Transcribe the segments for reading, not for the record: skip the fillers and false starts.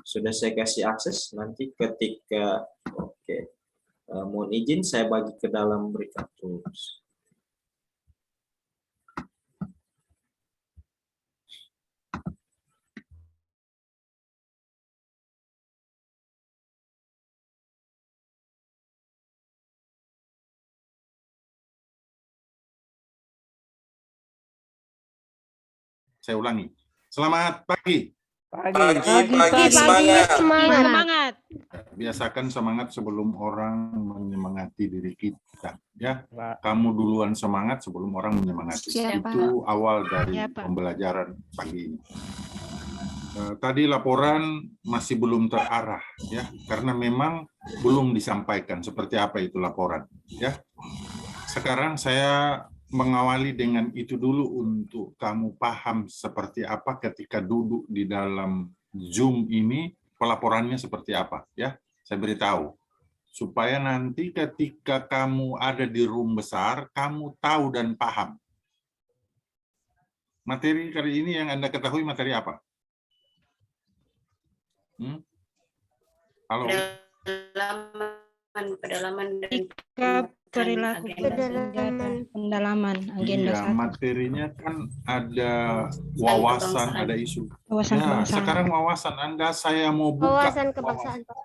Sudah saya kasih akses, nanti ketika oke, mohon izin saya bagi ke dalam Breakout Rooms. Saya ulangi. Selamat pagi. Pagi, semangat. Biasakan semangat sebelum orang menyemangati diri kita. Ya, kamu duluan semangat sebelum orang menyemangati. Itu awal dari pembelajaran pagi ini. Tadi laporan masih belum terarah, ya, karena memang belum disampaikan seperti apa itu laporan. Ya, sekarang saya mengawali dengan itu dulu untuk kamu paham seperti apa ketika duduk di dalam Zoom ini, pelaporannya seperti apa, ya. Saya beritahu supaya nanti ketika kamu ada di room besar, kamu tahu dan paham. Materi kali ini yang Anda ketahui materi apa? Halo. Pedalaman dan perilaku pendalaman agenda iya, materinya kan ada wawasan, ada isu. Ya, sekarang wawasan Anda saya mau buka. Wawasan kebangsaan, Pak.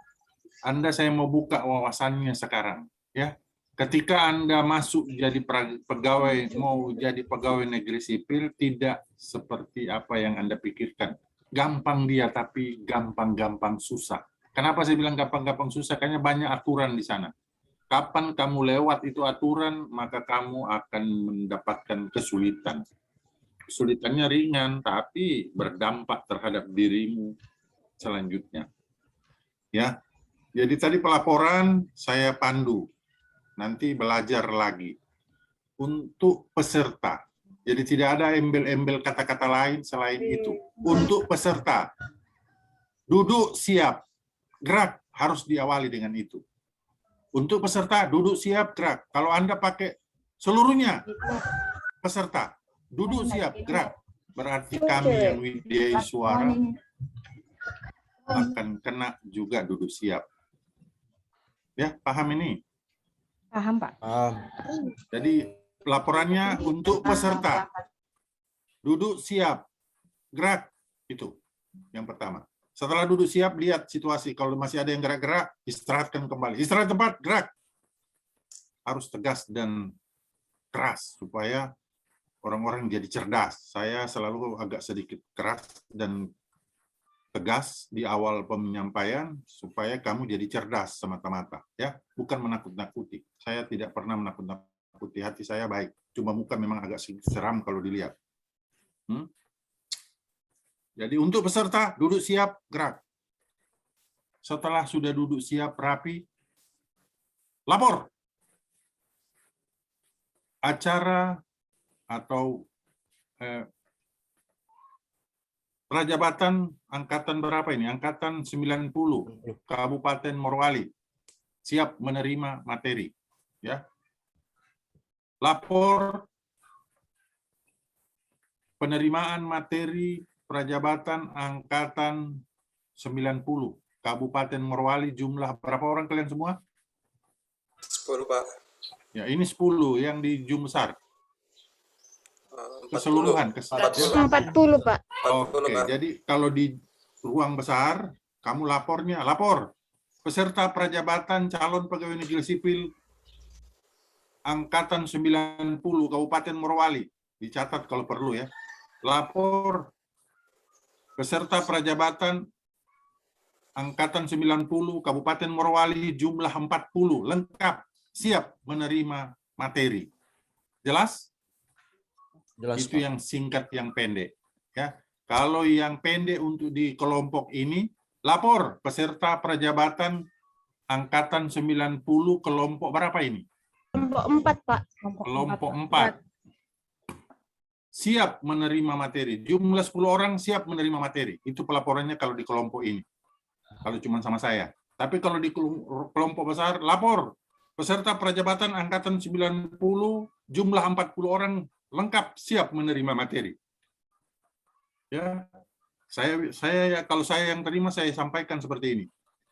Anda saya mau buka wawasannya sekarang, ya. Ketika Anda masuk jadi pegawai, mau jadi pegawai negeri sipil, tidak seperti apa yang Anda pikirkan. Gampang dia, tapi gampang-gampang susah. Kenapa saya bilang gampang-gampang susah? Karena banyak aturan di sana. Kapan kamu lewat itu aturan, maka kamu akan mendapatkan kesulitan. Kesulitannya ringan, tapi berdampak terhadap dirimu selanjutnya. Ya, jadi tadi pelaporan saya pandu. Nanti belajar lagi. Untuk peserta. Jadi tidak ada embel-embel kata-kata lain selain itu. Untuk peserta. Duduk siap. Gerak harus diawali dengan itu. Untuk peserta, duduk siap, gerak. Kalau Anda pakai seluruhnya peserta, duduk siap, gerak. Berarti kami yang widya suara akan kena juga duduk siap. Ya, paham ini? Paham, Pak. Jadi laporannya untuk peserta. Duduk siap, gerak. Itu yang pertama. Setelah duduk siap, lihat situasi. Kalau masih ada yang gerak-gerak, istirahatkan kembali. Istirahat tempat, gerak. Harus tegas dan keras, supaya orang-orang jadi cerdas. Saya selalu agak sedikit keras dan tegas di awal penyampaian, supaya kamu jadi cerdas semata-mata. Ya, bukan menakut-nakuti. Saya tidak pernah menakut-nakuti. Hati saya baik. Cuma muka memang agak seram kalau dilihat. Jadi untuk peserta, duduk siap, gerak. Setelah sudah duduk siap, rapi, lapor. Acara atau Prajabatan angkatan berapa ini? Angkatan 90, Kabupaten Morowali. Siap menerima materi. Ya. Lapor penerimaan materi Prajabatan angkatan 90 Kabupaten Morowali, jumlah berapa orang kalian semua? 10, Pak. Ya, ini 10 yang di Zoom besar. 40. Keseluruhan, 40, Pak. Oke, jadi kalau di ruang besar, kamu lapornya, lapor. Peserta Prajabatan calon pegawai negeri sipil angkatan 90 Kabupaten Morowali. Dicatat kalau perlu ya. Lapor peserta Prajabatan angkatan 90 Kabupaten Morowali jumlah 40, lengkap, siap menerima materi. Jelas? Jelas, itu Pak. Yang singkat, yang pendek. Ya, kalau yang pendek untuk di kelompok ini, lapor peserta Prajabatan angkatan 90 kelompok berapa ini? Kelompok 4, Pak. Kelompok 4. Siap menerima materi. Jumlah 10 orang siap menerima materi. Itu pelaporannya kalau di kelompok ini. Kalau cuma sama saya. Tapi kalau di kelompok besar, lapor. Peserta Prajabatan angkatan 90, jumlah 40 orang lengkap siap menerima materi. Ya. Kalau saya yang terima, saya sampaikan seperti ini.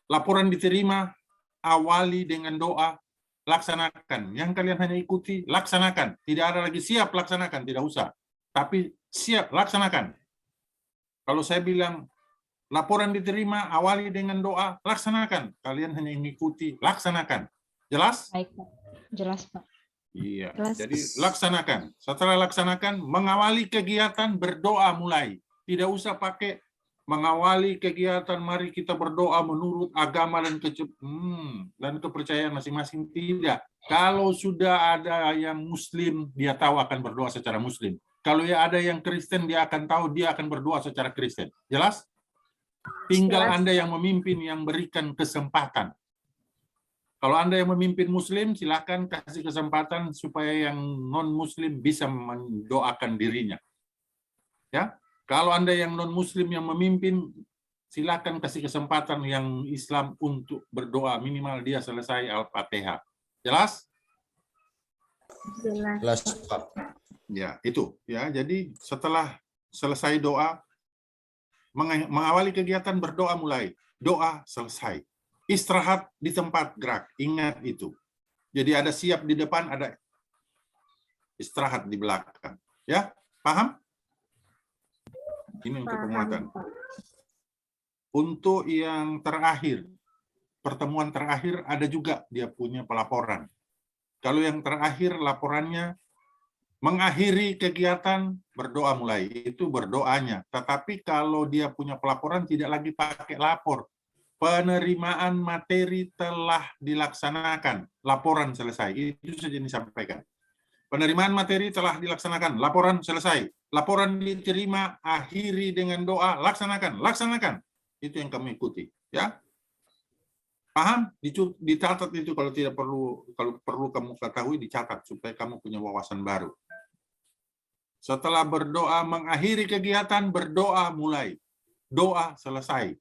Laporan diterima, awali dengan doa, laksanakan. Yang kalian hanya ikuti, laksanakan. Tidak ada lagi siap, laksanakan. Tidak usah. Tapi siap, laksanakan. Kalau saya bilang, laporan diterima, awali dengan doa, laksanakan. Kalian hanya mengikuti, laksanakan. Jelas? Baik, Pak. Jelas, Pak. Iya. Jelas. Jadi laksanakan. Setelah laksanakan, mengawali kegiatan, berdoa mulai. Tidak usah pakai mengawali kegiatan, mari kita berdoa menurut agama dan kepercayaan masing-masing. Tidak. Kalau sudah ada yang Muslim, dia tahu akan berdoa secara Muslim. Kalau ya ada yang Kristen, dia akan tahu dia akan berdoa secara Kristen. Jelas? Tinggal Jelas. Anda yang memimpin, yang berikan kesempatan. Kalau Anda yang memimpin Muslim, silakan kasih kesempatan supaya yang non-Muslim bisa mendoakan dirinya. Ya. Kalau Anda yang non-Muslim yang memimpin, silakan kasih kesempatan yang Islam untuk berdoa, minimal dia selesai Al-Fatihah. Jelas? Jelas. Ya, itu. Ya, jadi setelah selesai doa, mengawali kegiatan berdoa mulai. Doa selesai. Istirahat di tempat gerak. Ingat itu. Jadi ada siap di depan, ada istirahat di belakang. Ya, paham? Ini untuk penguatan. Untuk yang terakhir, pertemuan terakhir ada juga dia punya pelaporan. Kalau yang terakhir laporannya mengakhiri kegiatan berdoa mulai, itu berdoanya. Tetapi kalau dia punya pelaporan tidak lagi pakai lapor. Penerimaan materi telah dilaksanakan, laporan selesai. Itu saja yang disampaikan. Penerimaan materi telah dilaksanakan, laporan selesai. Laporan diterima, akhiri dengan doa, laksanakan, laksanakan. Itu yang kami ikuti, ya. Paham? Dicatat itu kalau tidak perlu, kalau perlu kamu ketahui dicatat supaya kamu punya wawasan baru. Setelah berdoa mengakhiri kegiatan, berdoa mulai. Doa selesai.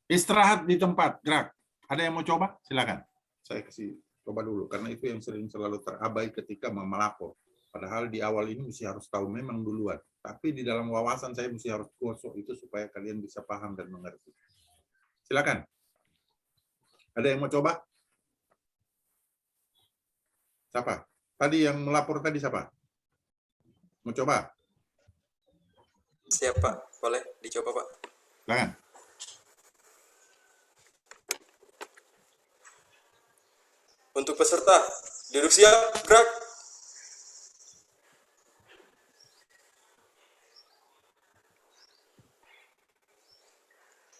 Istirahat di tempat, gerak. Ada yang mau coba? Silakan. Saya kasih coba dulu, karena itu yang sering selalu terabai ketika melapor. Padahal di awal ini mesti harus tahu memang duluan. Tapi di dalam wawasan saya mesti harus gosok itu supaya kalian bisa paham dan mengerti. Silakan. Ada yang mau coba? Siapa? Tadi yang melapor tadi siapa? Mau coba? Siap, Pak. Boleh dicoba, Pak. Silakan. Untuk peserta, duduk siap, gerak.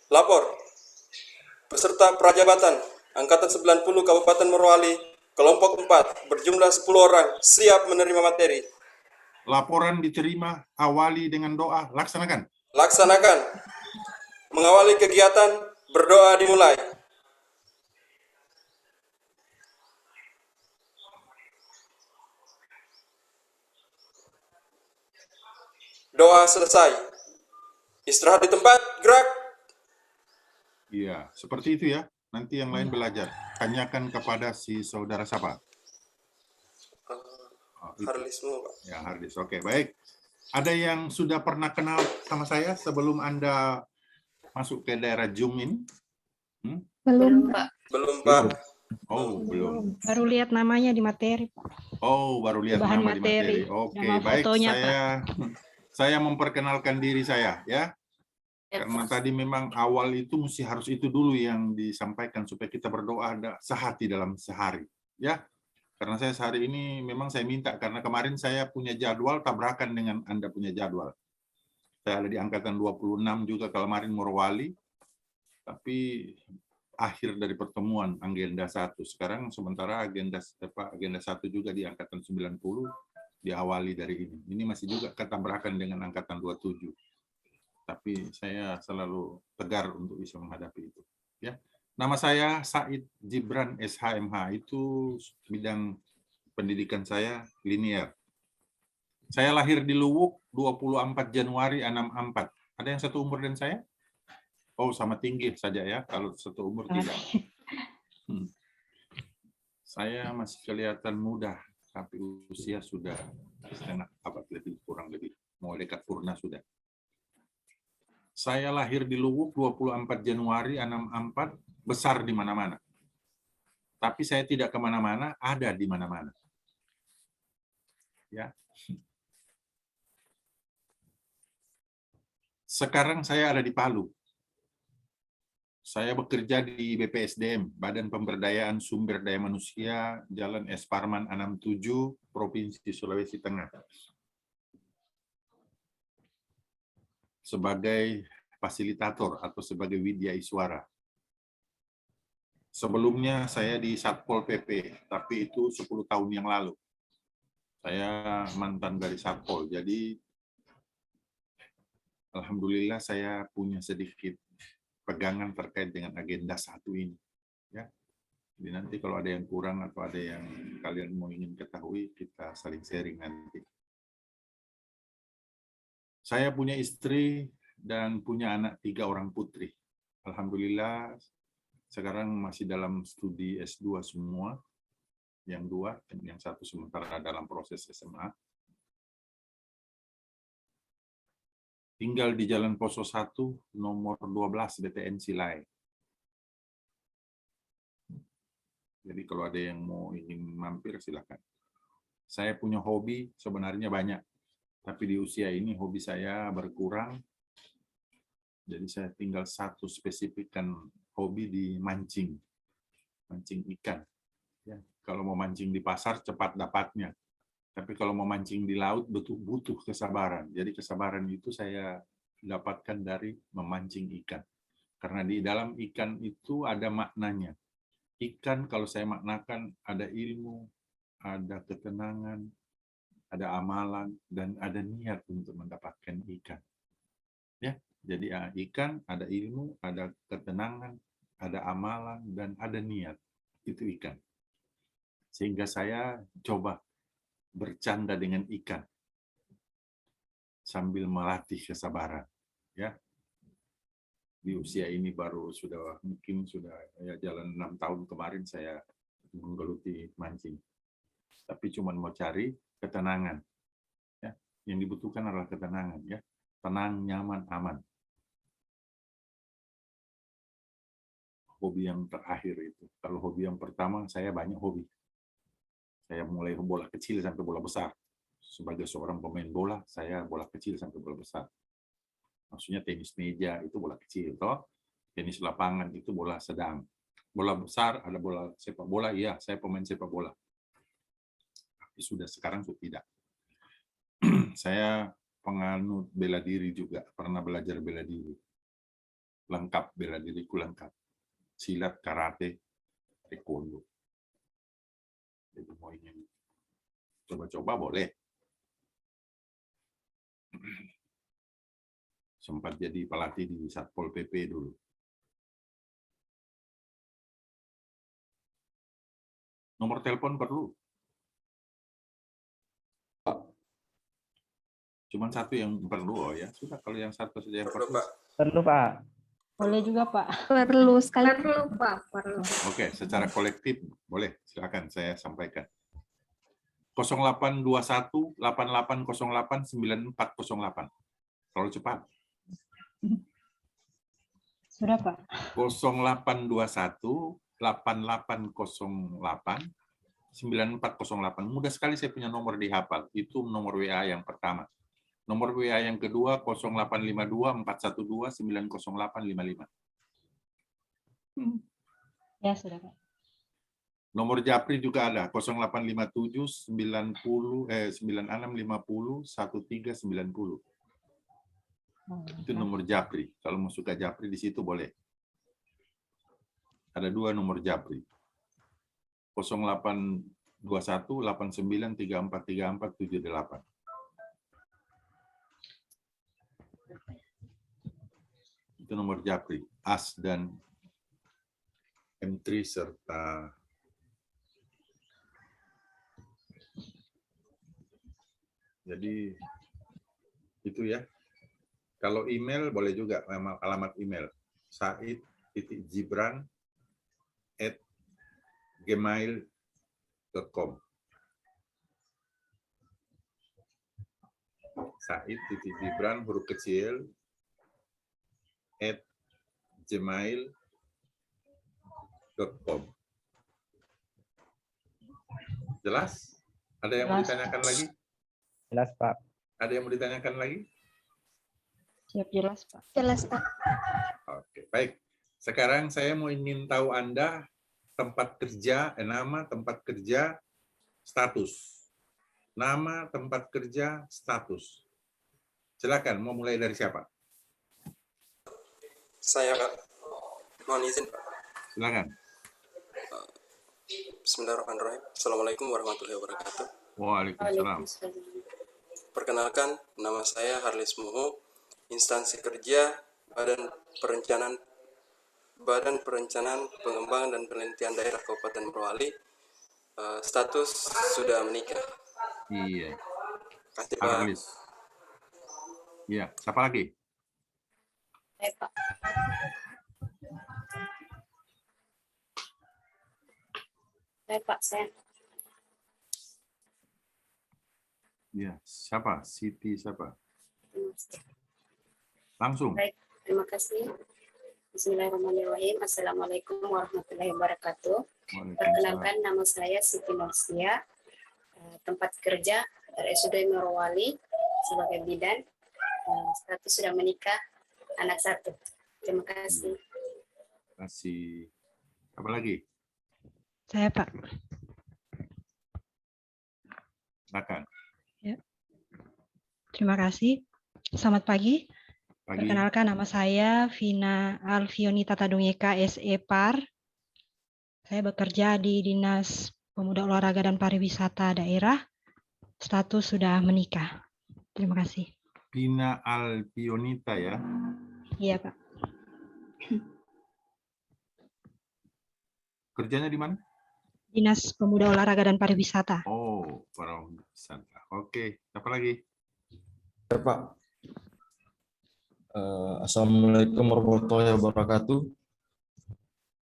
Lapor. Peserta prajabatan, Angkatan 90 Kabupaten Morowali, kelompok 4, berjumlah 10 orang, siap menerima materi. Laporan diterima, awali dengan doa, laksanakan. Laksanakan. Mengawali kegiatan, berdoa dimulai. Doa selesai. Istirahat di tempat, gerak. Iya, seperti itu ya. Nanti yang lain belajar. Tanyakan kepada si saudara siapa? Itu. Harlismu, Pak. Ya, Hardis. Oke, baik. Ada yang sudah pernah kenal sama saya sebelum Anda masuk ke daerah Zoom ini? Belum, Pak. Belum, Pak. Oh, belum. Baru lihat namanya di materi, Pak. Oh, baru lihat Bahan nama di materi. materi. Oke, Nama baik. fotonya, Saya memperkenalkan diri saya, ya. Karena tadi memang awal itu mesti harus itu dulu yang disampaikan supaya kita berdoa ada sehati dalam sehari, ya. Karena saya sehari ini memang saya minta karena kemarin saya punya jadwal tabrakan dengan Anda punya jadwal. Saya ada di angkatan 26 juga kemarin Morowali, tapi akhir dari pertemuan agenda 1. Sekarang sementara agenda 1 juga di angkatan 90 diawali dari ini. Ini masih juga ketabrakan dengan angkatan 27. Tapi saya selalu tegar untuk bisa menghadapi itu. Ya, nama saya Said Gibran SHMH, itu bidang pendidikan saya linear. Saya lahir di Luwuk 24 Januari 64. Ada yang satu umur dengan saya? Oh, sama tinggi saja ya. Kalau satu umur tidak. Saya masih kelihatan muda, tapi usia sudah setengah abad lebih, kurang lebih mau dekat purna sudah. Saya lahir di Luwuk 24 Januari 64, besar di mana-mana. Tapi saya tidak kemana-mana, ada di mana-mana. Ya. Sekarang saya ada di Palu. Saya bekerja di BPSDM, Badan Pemberdayaan Sumber Daya Manusia, Jalan S. Parman 67, Provinsi Sulawesi Tengah. Sebagai fasilitator atau sebagai Widya Iswara. Sebelumnya saya di Satpol PP, tapi itu 10 tahun yang lalu. Saya mantan dari Satpol, jadi alhamdulillah saya punya sedikit pegangan terkait dengan agenda satu ini. Ya. Jadi nanti kalau ada yang kurang atau ada yang kalian mau ingin ketahui, kita saling sharing nanti. Saya punya istri dan punya anak 3 orang putri. Alhamdulillah sekarang masih dalam studi S2 semua. Yang 2, dan yang 1 sementara dalam proses SMA. Tinggal di Jalan Poso 1, nomor 12 BTN Silai. Jadi kalau ada yang mau ingin mampir, silakan. Saya punya hobi sebenarnya banyak. Tapi di usia ini hobi saya berkurang. Jadi saya tinggal satu spesifikkan hobi di mancing. Mancing ikan. Ya, kalau mau mancing di pasar cepat dapatnya. Tapi kalau mau mancing di laut butuh kesabaran. Jadi kesabaran itu saya dapatkan dari memancing ikan. Karena di dalam ikan itu ada maknanya. Ikan kalau saya maknakan ada ilmu, ada ketenangan, ada amalan, dan ada niat untuk mendapatkan ikan. Ya, jadi ikan, ada ilmu, ada ketenangan, ada amalan, dan ada niat. Itu ikan. Sehingga saya coba bercanda dengan ikan sambil melatih kesabaran. Ya, di usia ini baru mungkin sudah ya jalan 6 tahun kemarin saya menggeluti mancing. Tapi cuma mau cari ketenangan. Ya, yang dibutuhkan adalah ketenangan. Ya, tenang, nyaman, aman. Hobi yang terakhir itu. Kalau hobi yang pertama saya banyak hobi. Saya mulai bola kecil sampai bola besar. Sebagai seorang pemain bola, saya bola kecil sampai bola besar. Maksudnya tenis meja itu bola kecil, toh. Tenis lapangan itu bola sedang. Bola besar ada bola sepak bola, iya, saya pemain sepak bola. Tapi sekarang sudah tidak. Saya penganut bela diri juga, pernah belajar bela diri. Lengkap bela diriku lengkap. Silat, karate, taekwondo. Jadi mau ingin coba-coba boleh. Sempat jadi pelatih di Satpol PP dulu. Nomor telepon perlu? Cuman satu yang perlu, oh ya. Sudah, kalau yang satu saja yang perlu. Perlu, Pak. Boleh juga, Pak. Perlu sekali. Perlu, Pak. Perlu. Oke, secara kolektif boleh. Silakan saya sampaikan. 0821 8808 9408. Terlalu cepat. Sudah, Pak. 0821 8808 9408. Mudah sekali saya punya nomor dihafal. Itu nomor WA yang pertama. Nomor WA yang kedua 0852 412 90855. Ya, sudah, Pak. Nomor Japri juga ada 0857 9650 1390. Itu nomor Japri. Kalau mau suka Japri di situ boleh. Ada 2 nomor Japri. 0821 89 34 78. Itu nomor Japri. AS dan M3 serta jadi itu ya. Kalau email boleh juga, alamat email said.gibran@gmail.com. Said.gibran huruf kecil @gmail.com. Jelas? Ada yang mau Jelas. ditanyakan lagi? Jelas, Pak. Ada yang mau ditanyakan lagi? Siap, jelas, Pak. Jelas, Pak. Oke, baik. Sekarang saya mau ingin tahu Anda tempat kerja, nama, tempat kerja, status. Nama, tempat kerja, status. Silakan, mau mulai dari siapa? Saya mohon izin, Pak. Silakan. Bismillahirrahmanirrahim. Assalamualaikum warahmatullahi wabarakatuh. Waalaikumsalam. Perkenalkan, nama saya Harlis Muhu, instansi kerja Badan Perencanaan Pengembangan dan Penelitian Daerah Kabupaten Merauke. Status sudah menikah. Iya. Kasih, Pak. Arlis. Iya, siapa lagi? Baik, Pak. Baik, Pak. Saya. Iya, siapa? Siti siapa? Langsung. Baik, terima kasih. Bismillahirrahmanirrahim. Assalamualaikum warahmatullahi wabarakatuh. Waalaikumsalam. Perkenalkan, nama saya Siti Norsia, tempat kerja RSUD Morowali sebagai bidan. Status sudah menikah, anak 1. Terima kasih. Terima kasih. Apa lagi? Saya, Pak. Silakan. Terima kasih. Selamat pagi. Pagi. Perkenalkan, nama saya Vina Alfionita Tadungeka, SE Par. Saya bekerja di Dinas Pemuda Olahraga dan Pariwisata Daerah. Status sudah menikah. Terima kasih. Pina Alpionita ya. Iya, Pak. Kerjanya di mana? Dinas Pemuda Olahraga dan Pariwisata. Oh, pariwisata. Oke, apa lagi? Ya, Pak. Assalamualaikum warahmatullahi wabarakatuh.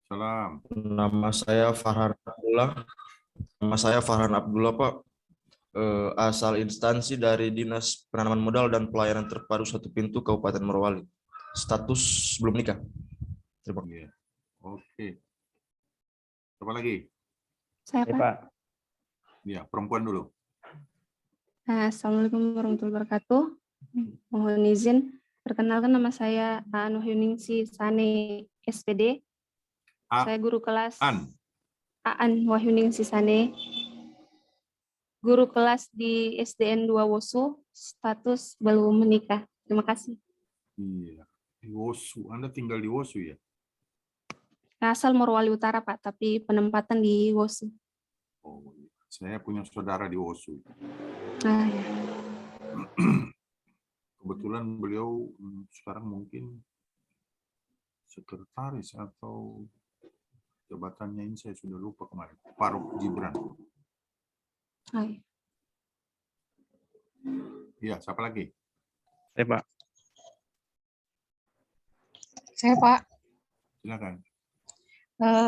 Salam. Nama saya Farhan Abdullah, Pak. Asal instansi dari Dinas Penanaman Modal dan Pelayanan Terpadu Satu Pintu Kabupaten Morowali. Status belum nikah. Terima kasih. Iya. Oke. Apa lagi? Saya, Ya, Pak. Pak. Ya, perempuan dulu. Assalamualaikum warahmatullahi wabarakatuh. Mohon izin, perkenalkan nama saya Aan Wahyuningsi Sane, SPD. Saya guru kelas. Aan Wahyuningsi Sane, guru kelas di SDN 2 Wosu, status belum menikah. Terima kasih. Iya. Di Wosu. Anda tinggal di Wosu ya? Asal Morowali Utara, Pak, tapi penempatan di Wosu. Oh, iya. Saya punya saudara di Wosu. Ah, ya. Kebetulan beliau sekarang mungkin sekretaris atau jabatannya ini saya sudah lupa kemarin. Faruk Gibran. Ah, ya. Iya, siapa lagi? Ya, Pak. Saya, Pak. Silakan.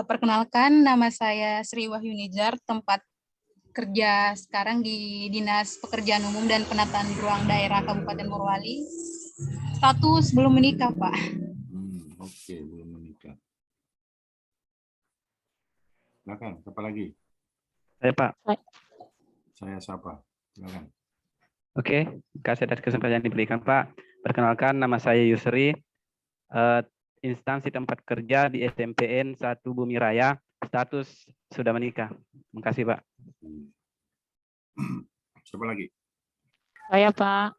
Perkenalkan, nama saya Sri Wahyunijar, tempat kerja sekarang di Dinas Pekerjaan Umum dan Penataan Ruang Daerah Kabupaten Morowali. Status belum menikah, Pak. Oke, belum menikah. Silakan, siapa lagi? Saya, Pak. Saya siapa? Silakan. Oke, kasih atas kesempatan yang diberikan, Pak. Perkenalkan, nama saya Yusri, instansi tempat kerja di SMPN 1 Bumi Raya, status sudah menikah. Terima kasih, Pak. Siapa lagi? Saya, Pak.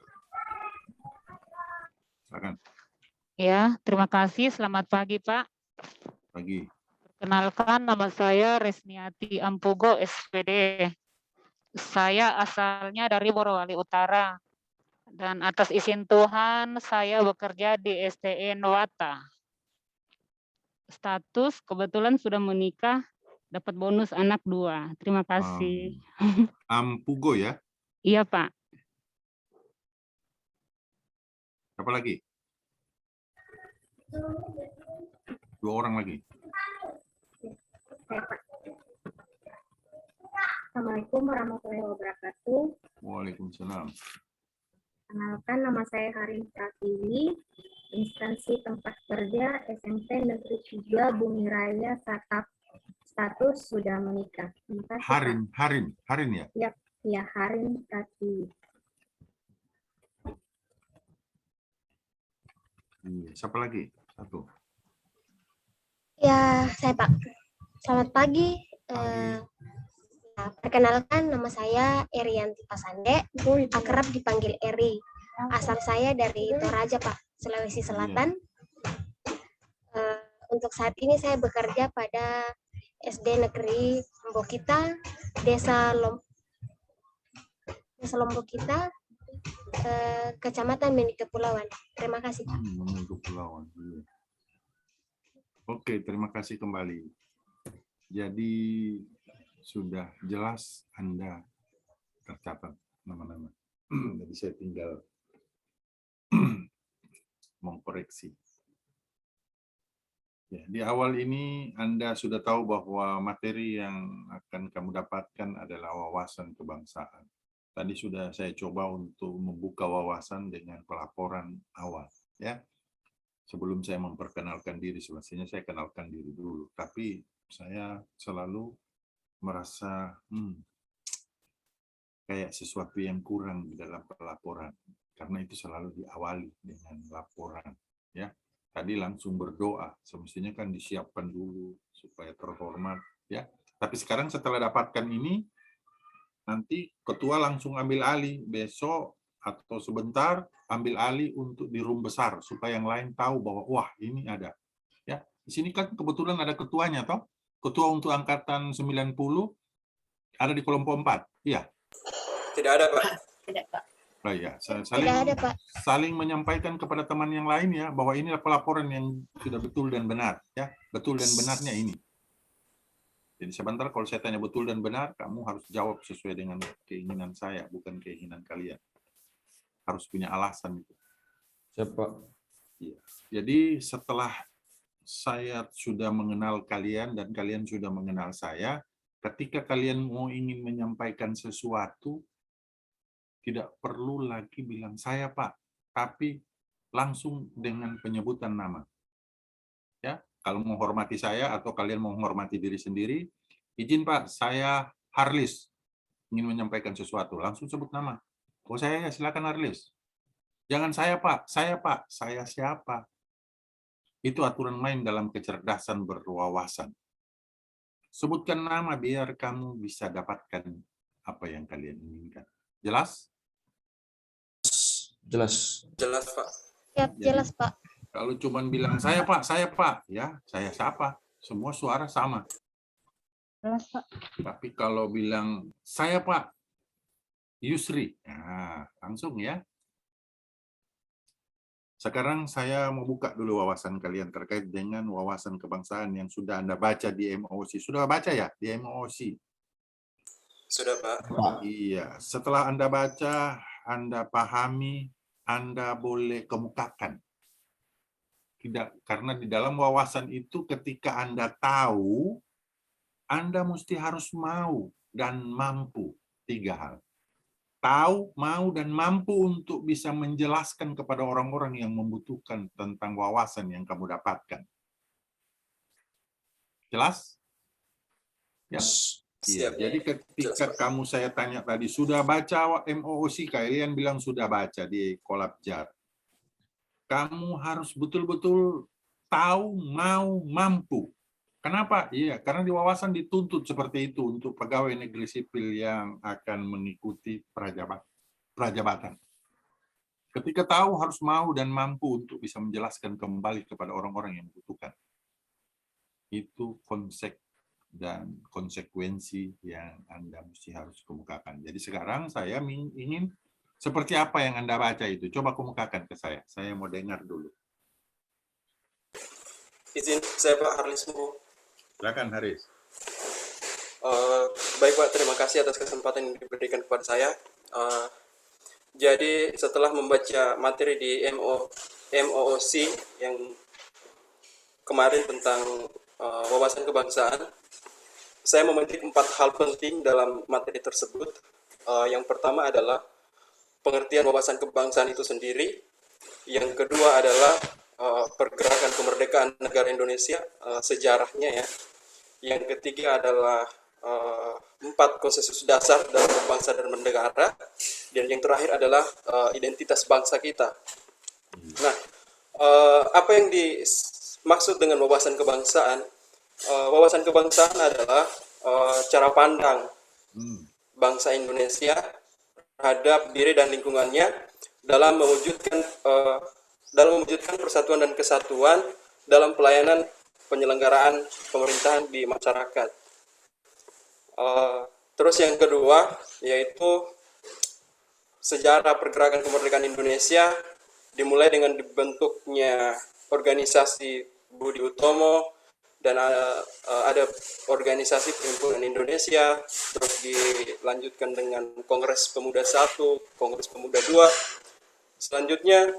Silakan. Ya, terima kasih. Selamat pagi, Pak. Pagi. Perkenalkan, nama saya Resniati Ampugo, SPD. Saya asalnya dari Morowali Utara. Dan atas izin Tuhan, saya bekerja di STN Wata. Status kebetulan sudah menikah, dapat bonus anak 2. Terima kasih. Ampugo ya? Iya, Pak. Siapa lagi? 2 orang lagi. Assalamualaikum warahmatullahi wabarakatuh. Waalaikumsalam. Kenalkan, nama saya Harin Pratiwi, instansi tempat kerja SMP Negeri 3 Bumi Raya Satap. Status sudah menikah. Terima kasih, Pak. Harin ya? Ya, Harin Tati. Siapa lagi? Satu. Ya, saya Pak. Selamat pagi. Perkenalkan, nama saya Erianti Pasande, akrab dipanggil Eri. Asal saya dari Toraja, Pak, Sulawesi Selatan. Untuk saat ini saya bekerja pada SD Negeri Lombokita, Desa Lombokita, Kecamatan Meni Kepulauan. Terima kasih, Pak. Meni Kepulauan. Oke, terima kasih kembali. Jadi sudah jelas Anda tercatat nama-nama. Jadi saya tinggal mengkoreksi. Ya, di awal ini Anda sudah tahu bahwa materi yang akan kamu dapatkan adalah wawasan kebangsaan. Tadi sudah saya coba untuk membuka wawasan dengan pelaporan awal. Ya, sebelum saya memperkenalkan diri, semestinya saya kenalkan diri dulu. Tapi saya selalu merasa kayak sesuatu yang kurang di dalam pelaporan. Karena itu selalu diawali dengan laporan. Ya. Tadi langsung berdoa, semestinya kan disiapkan dulu supaya terhormat, ya. Tapi sekarang setelah dapatkan ini, nanti ketua langsung ambil alih besok atau sebentar ambil alih untuk di room besar supaya yang lain tahu bahwa wah ini ada. Ya, di sini kan kebetulan ada ketuanya, toh. Ketua untuk angkatan 90 ada di kelompok 4. Iya. Tidak ada, Pak. Tidak, Pak. Oh ya, saling menyampaikan kepada teman yang lain ya bahwa inilah pelaporan yang sudah betul dan benar ya, betul dan benarnya ini. Jadi sebentar kalau saya tanya betul dan benar, kamu harus jawab sesuai dengan keinginan saya, bukan keinginan kalian. Harus punya alasan itu. Siapa? Ya. Jadi setelah saya sudah mengenal kalian dan kalian sudah mengenal saya, ketika kalian mau ingin menyampaikan sesuatu, tidak perlu lagi bilang saya Pak, tapi langsung dengan penyebutan nama. Ya, kalau menghormati saya atau kalian menghormati diri sendiri, izin Pak, saya Harlis ingin menyampaikan sesuatu, langsung sebut nama. Oh saya ya, silakan Harlis. Jangan saya Pak, saya siapa? Itu aturan main dalam kecerdasan berwawasan. Sebutkan nama biar kamu bisa dapatkan apa yang kalian inginkan. Jelas? Jelas. Jelas, Pak. Ya, jelas, Pak. Kalau cuma bilang saya Pak, ya saya siapa? Semua suara sama. Jelas, Pak. Tapi kalau bilang saya Pak Yusri, nah, langsung ya. Sekarang saya mau buka dulu wawasan kalian terkait dengan wawasan kebangsaan yang sudah Anda baca di MOOC. Sudah baca ya di MOOC? Sudah, Pak. Iya. Setelah Anda baca, Anda pahami, Anda boleh kemukakan. Tidak, karena di dalam wawasan itu ketika Anda tahu, Anda mesti harus mau dan mampu. 3 hal. Tahu, mau, dan mampu untuk bisa menjelaskan kepada orang-orang yang membutuhkan tentang wawasan yang kamu dapatkan. Jelas? Ya. Iya, jadi ketika kamu saya tanya tadi, sudah baca MOOC, kalian bilang sudah baca di Kolabjar. Kamu harus betul-betul tahu, mau, mampu. Kenapa? Iya, karena di wawasan dituntut seperti itu untuk pegawai negeri sipil yang akan mengikuti prajabatan. Ketika tahu, harus mau dan mampu untuk bisa menjelaskan kembali kepada orang-orang yang membutuhkan. Itu konsep dan konsekuensi yang Anda mesti harus kemukakan. Jadi sekarang saya ingin seperti apa yang Anda baca itu. Coba kemukakan ke saya. Saya mau dengar dulu. Izin saya Pak Harlis. Silakan Haris. Baik Pak, terima kasih atas kesempatan yang diberikan kepada saya. Jadi setelah membaca materi di MOOC yang kemarin tentang wawasan kebangsaan, saya memetik 4 hal penting dalam materi tersebut. Yang pertama adalah pengertian wawasan kebangsaan itu sendiri. Yang kedua adalah pergerakan kemerdekaan negara Indonesia, sejarahnya ya. Yang ketiga adalah 4 konsensus dasar dalam berbangsa dan bernegara, dan yang terakhir adalah identitas bangsa kita. Nah, apa yang dimaksud dengan wawasan kebangsaan? Wawasan kebangsaan adalah cara pandang bangsa Indonesia terhadap diri dan lingkungannya dalam mewujudkan persatuan dan kesatuan dalam pelayanan penyelenggaraan pemerintahan di masyarakat. Terus yang kedua yaitu sejarah pergerakan kemerdekaan Indonesia dimulai dengan dibentuknya organisasi Budi Utomo, dan ada organisasi Perhimpunan Indonesia, terus dilanjutkan dengan Kongres Pemuda 1, Kongres Pemuda 2. Selanjutnya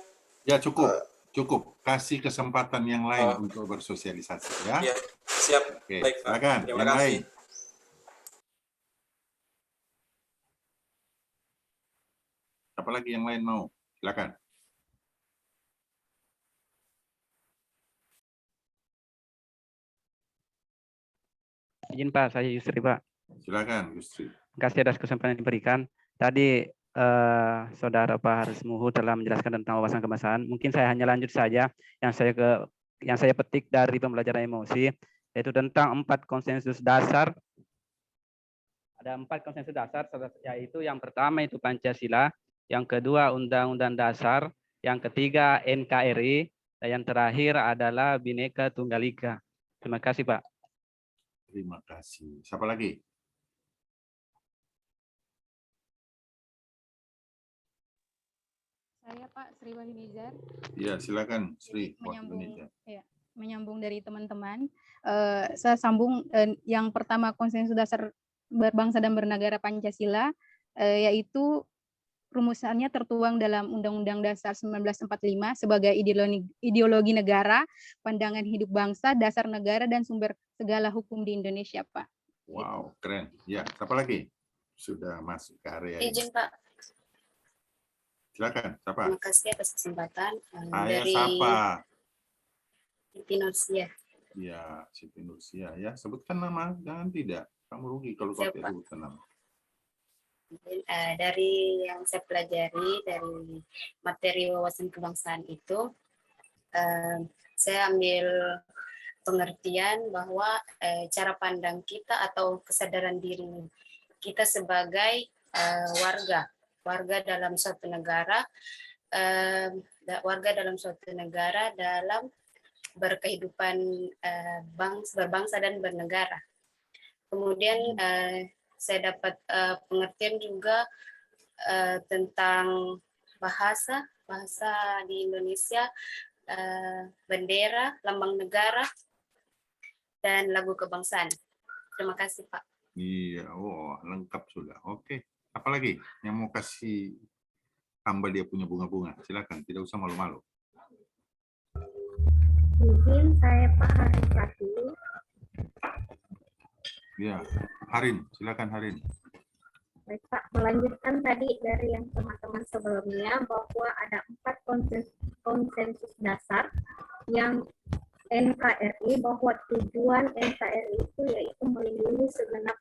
ya cukup kasih kesempatan yang lain untuk bersosialisasi ya. Ya, siap. Oke, Baik, Pak. silakan. Terima Yang kasih. lain. Siapa lagi yang lain mau? Silakan. Izin Pak, saya Yusri Pak. Silakan Yusri. Terima kasih atas kesempatan yang diberikan. Tadi Saudara Pak Haris Muhu telah menjelaskan tentang wawasan kebangsaan. Mungkin saya hanya lanjut saja yang saya petik dari pembelajaran emosi, yaitu tentang 4 konsensus dasar. Ada 4 konsensus dasar, yaitu yang pertama itu Pancasila, yang kedua Undang-Undang Dasar, yang ketiga NKRI, dan yang terakhir adalah Bhinneka Tunggal Ika. Terima kasih Pak. Terima kasih. Siapa lagi? Saya Pak Sri Wahyunizar. Ya, silakan Sri. Menyambung dari teman-teman. Saya sambung yang pertama konsensus dasar berbangsa dan bernegara Pancasila, yaitu rumusannya tertuang dalam Undang-Undang Dasar 1945 sebagai ideologi negara, pandangan hidup bangsa, dasar negara, dan sumber segala hukum di Indonesia, Pak. Wow, keren. Ya, siapa lagi? Sudah masuk ke area ini. Izin Pak. Silakan, siapa? Terima kasih atas kesempatan. Dari siapa? Siti Nursia. Ya, Siti Nursia. Ya, sebutkan nama, jangan tidak. Kamu rugi kalau kau tidak sebutkan nama. Dari yang saya pelajari dari materi wawasan kebangsaan itu, saya ambil pengertian bahwa cara pandang kita atau kesadaran diri kita sebagai warga dalam suatu negara, dalam berkehidupan berbangsa dan bernegara. Kemudian saya dapat pengertian juga tentang bahasa di Indonesia, bendera, lambang negara, dan lagu kebangsaan. Terima kasih Pak. Iya, lengkap sudah. Oke, apa lagi yang mau kasih tambah dia punya bunga-bunga? Silakan, tidak usah malu-malu. Izin saya Pak Haris lagi. Ya, Harin, silakan Harin. Baik Pak, melanjutkan tadi dari yang teman-teman sebelumnya bahwa ada 4 konsensus dasar yang NKRI, bahwa tujuan NKRI itu yaitu melindungi segenap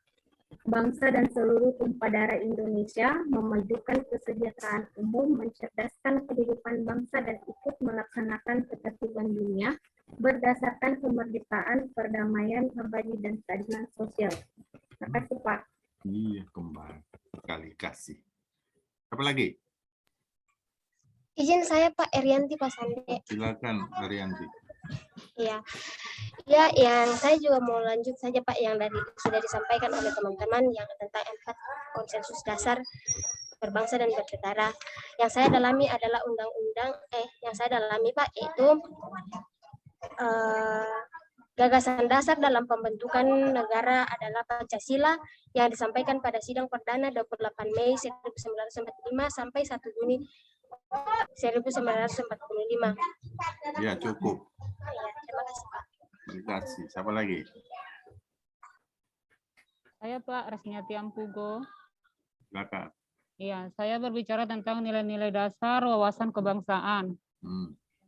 bangsa dan seluruh tumpah darah Indonesia, memajukan kesejahteraan umum, mencerdaskan kehidupan bangsa dan ikut melaksanakan ketertiban dunia berdasarkan kemerdekaan, perdamaian, abadi dan keadilan sosial. Terima kasih Pak. Iya, kembali kali kasih. Apa lagi? Izin saya Pak Erianti Pasande. Silakan Erianti. Ya, yang saya juga mau lanjut saja Pak yang sudah disampaikan oleh teman-teman yang tentang 4 konsensus dasar berbangsa dan bernegara. Yang saya dalami adalah yang saya dalami Pak yaitu gagasan dasar dalam pembentukan negara adalah Pancasila yang disampaikan pada sidang perdana 28 Mei 1945 sampai 1 Juni 1945. Ya, cukup. Ya, terima kasih Pak. Terima kasih. Siapa lagi? Saya Pak Resniati Ampugo. Silakan. Iya, saya berbicara tentang nilai-nilai dasar wawasan kebangsaan.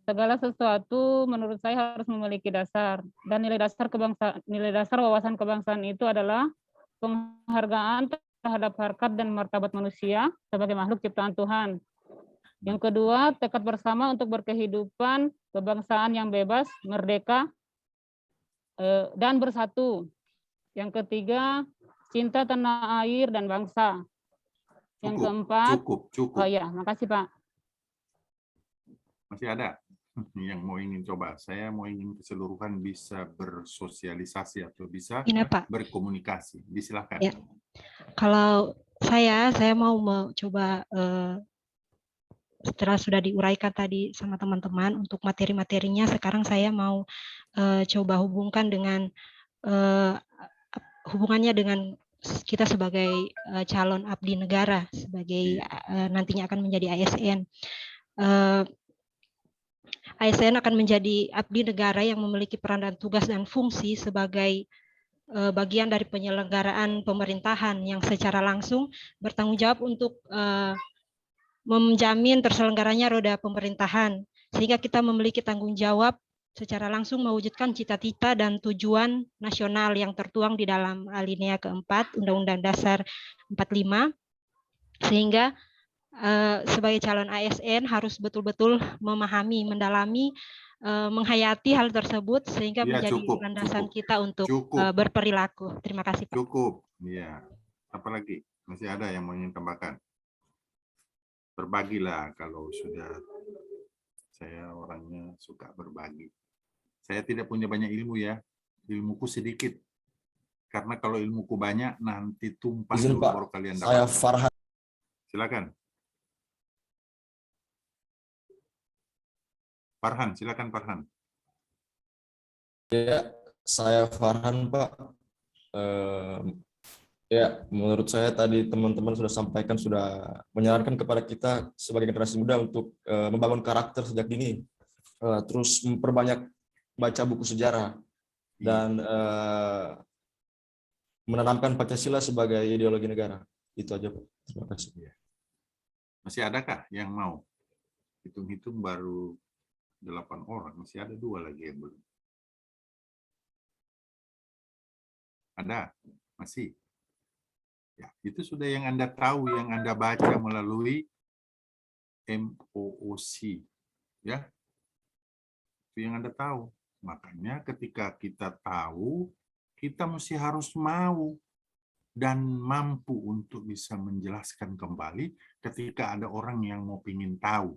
segala sesuatu menurut saya harus memiliki dasar, dan nilai dasar wawasan kebangsaan itu adalah penghargaan terhadap harkat dan martabat manusia sebagai makhluk ciptaan Tuhan. Yang kedua, tekad bersama untuk berkehidupan kebangsaan yang bebas, merdeka, dan bersatu. Yang ketiga, cinta tanah air dan bangsa. Yang keempat, cukup. oh ya, makasih Pak. Masih ada yang mau ingin coba? Saya mau ingin keseluruhan bisa bersosialisasi atau bisa berkomunikasi. Silakan. Ya. Kalau saya mau coba setelah sudah diuraikan tadi sama teman-teman untuk materi-materinya, sekarang saya mau coba hubungkan dengan hubungannya dengan kita sebagai calon abdi negara, sebagai nantinya akan menjadi ASN. ASN akan menjadi abdi negara yang memiliki peran dan tugas dan fungsi sebagai bagian dari penyelenggaraan pemerintahan yang secara langsung bertanggung jawab untuk menjamin terselenggaranya roda pemerintahan, sehingga kita memiliki tanggung jawab secara langsung mewujudkan cita-cita dan tujuan nasional yang tertuang di dalam alinea keempat Undang-Undang Dasar 45, sehingga sebagai calon ASN harus betul-betul memahami, mendalami, menghayati hal tersebut sehingga menjadi landasan kita untuk berperilaku. Terima kasih, Pak. Cukup. Iya. Apalagi? Masih ada yang mau ingin tambahkan? Berbagilah kalau sudah. Saya orangnya suka berbagi. Saya tidak punya banyak ilmu ya. Ilmuku sedikit. Karena kalau ilmuku banyak nanti tumpah baru kalian dapat. Saya Farhan. Silakan. Silakan Farhan. Ya, saya Farhan, Pak. Ya, menurut saya tadi teman-teman sudah sampaikan, sudah menyarankan kepada kita sebagai generasi muda untuk membangun karakter sejak dini, terus memperbanyak baca buku sejarah, dan menanamkan Pancasila sebagai ideologi negara. Itu aja, Pak. Terima kasih. Masih adakah yang mau? Hitung-hitung baru 8 orang, masih ada 2 lagi yang belum. Ada? Masih? Ya, itu sudah yang Anda tahu, yang Anda baca melalui MOOC. Ya, itu yang Anda tahu. Makanya ketika kita tahu, kita mesti harus mau dan mampu untuk bisa menjelaskan kembali ketika ada orang yang mau ingin tahu.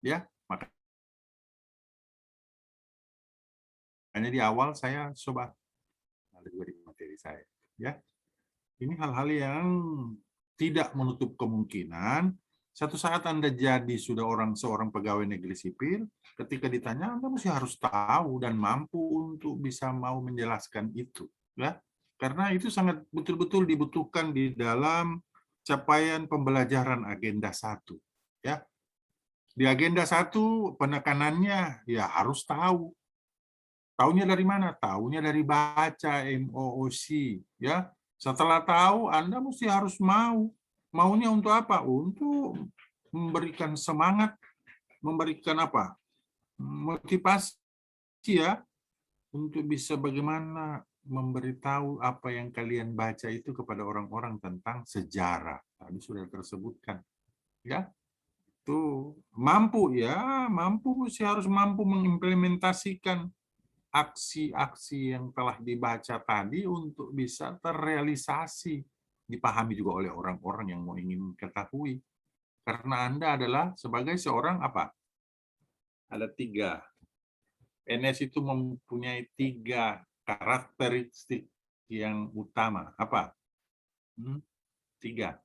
Ya, makanya di awal saya coba ada juga di materi saya. Ya, ini hal-hal yang tidak menutup kemungkinan satu saat Anda jadi sudah seorang pegawai negeri sipil, ketika ditanya Anda mesti harus tahu dan mampu untuk bisa mau menjelaskan itu, ya. Karena itu sangat betul-betul dibutuhkan di dalam capaian pembelajaran agenda 1, ya. Di agenda 1 penekanannya ya harus tahu. Taunya dari mana? Taunya dari baca MOOC, ya. Setelah tahu, Anda mesti harus mau. Maunya untuk apa? Untuk memberikan semangat, memberikan apa? Motivasi, ya, untuk bisa bagaimana memberitahu apa yang kalian baca itu kepada orang-orang tentang sejarah. Tadi sudah tersebutkan, ya. Itu mampu, ya, mesti harus mampu mengimplementasikan aksi-aksi yang telah dibaca tadi untuk bisa terrealisasi, dipahami juga oleh orang-orang yang mau ingin ketahui. Karena Anda adalah sebagai seorang apa? Ada 3. PNS itu mempunyai 3 karakteristik yang utama. Apa? 3.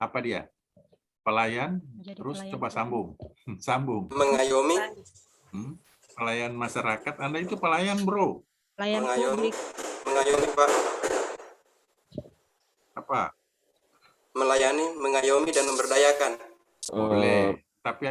Apa dia? Pelayan, terus coba sambung. Sambung. Mengayomi. Pelayan masyarakat, Anda itu pelayan, bro. Pelayan publik. Mengayomi, Pak. Apa? Melayani, mengayomi, dan memberdayakan. Boleh. Tapi